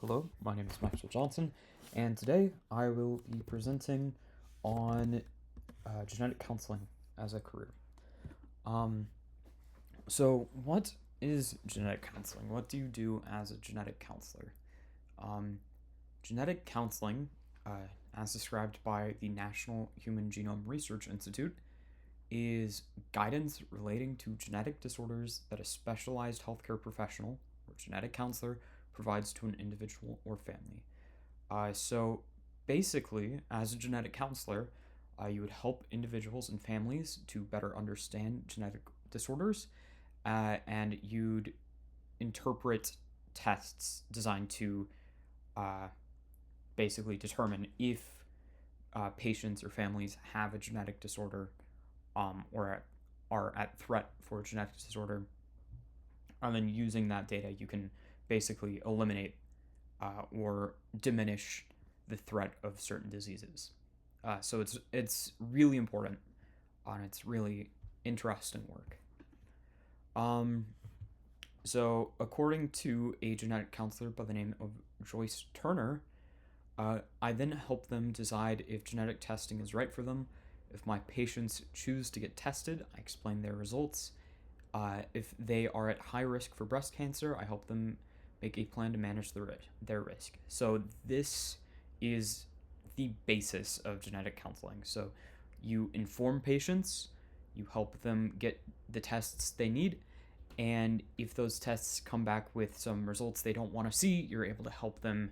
Hello, my name is Maxwell Johnson, and today I will be presenting on genetic counseling as a career. Um, what is genetic counseling? What do you do as a genetic counselor? Um, Genetic counseling, as described by the National Human Genome Research Institute, is guidance relating to genetic disorders that a specialized healthcare professional or genetic counselor provides to an individual or family. So basically, as a genetic counselor, you would help individuals and families to better understand genetic disorders, and you'd interpret tests designed to uh, basically determine if patients or families have a genetic disorder or are at threat for a genetic disorder. And then using that data, you can basically eliminate or diminish the threat of certain diseases. So it's really important and it's really interesting work. Um, so according to a genetic counselor by the name of Joyce Turner, I then help them decide if genetic testing is right for them. If my patients choose to get tested, I explain their results. If they are at high risk for breast cancer, I help them make a plan to manage their risk. So this is the basis of genetic counseling. So you inform patients, you help them get the tests they need, and if those tests come back with some results they don't want to see, you're able to help them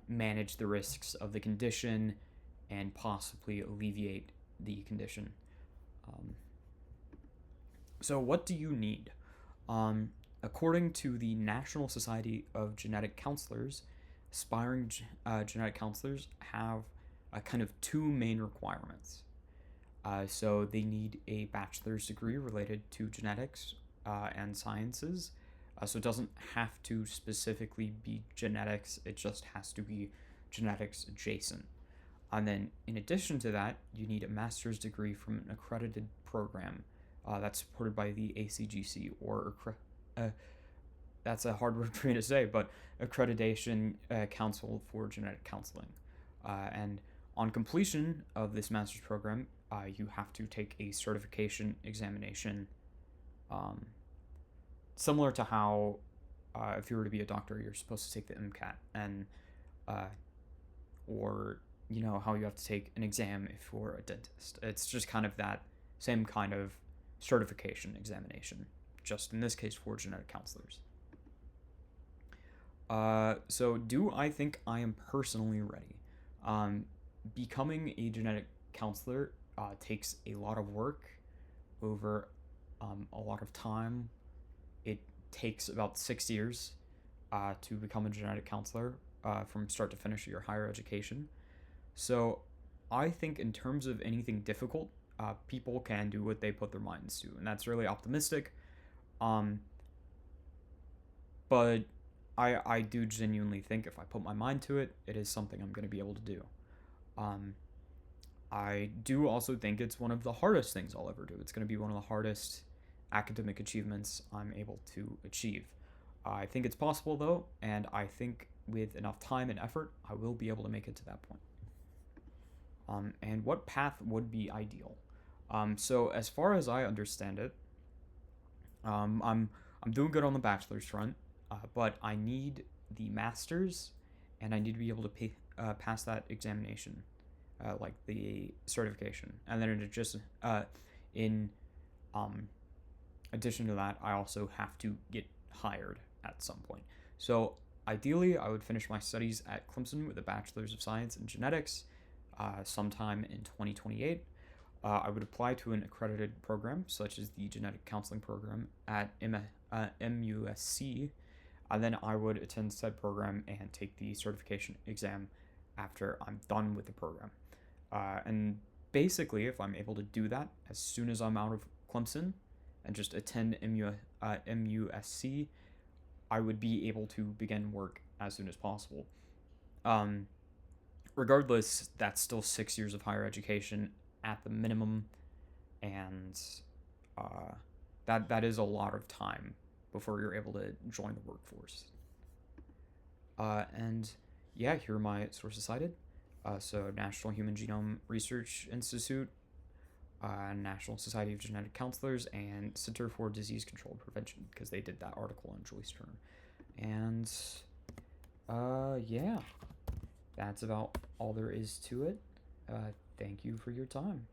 manage the risks of the condition and possibly alleviate the condition. Um, so, what do you need? Um, According to the National Society of Genetic Counselors, aspiring genetic counselors have kind of two main requirements. So they need a bachelor's degree related to genetics and sciences. So it doesn't have to specifically be genetics, it just has to be genetics adjacent. And then, in addition to that, you need a master's degree from an accredited program that's supported by the ACGC, or uh, that's a hard word for me to say, but Accreditation Council for Genetic Counseling. And on completion of this master's program, you have to take a certification examination, um, similar to how, if you were to be a doctor, you're supposed to take the MCAT, and uh, or how you have to take an exam if you're a dentist. It's just kind of that same kind of certification examination, just in this case for genetic counselors. So do I think I am personally ready? Um, Becoming a genetic counselor takes a lot of work over a lot of time. It takes about 6 years to become a genetic counselor from start to finish of your higher education. So I think in terms of anything difficult, people can do what they put their minds to, and that's really optimistic. Um, but I do genuinely think if I put my mind to it, it is something I'm going to be able to do. Um, I do also think it's one of the hardest things I'll ever do. It's going to be one of the hardest academic achievements I'm able to achieve. I think it's possible though, and I think with enough time and effort, I will be able to make it to that point. And what path would be ideal? So as far as I understand it, I'm doing good on the bachelor's front, but I need the master's, and I need to be able to pass that examination, like the certification, and then in um, addition to that, I also have to get hired at some point. So ideally, I would finish my studies at Clemson with a bachelor's of science in genetics sometime in 2028. I would apply to an accredited program, such as the genetic counseling program at MUSC, and then I would attend said program and take the certification exam after I'm done with the program. And basically, if I'm able to do that as soon as I'm out of Clemson and just attend MUSC, I would be able to begin work as soon as possible. Um, Regardless, that's still 6 years of higher education at the minimum, and uh, that is a lot of time before you're able to join the workforce. And yeah, here are my sources cited. So National Human Genome Research Institute, National Society of Genetic Counselors, and Center for Disease Control and Prevention, because they did that article on Joyce Turner. And yeah, that's about all there is to it. Thank you for your time.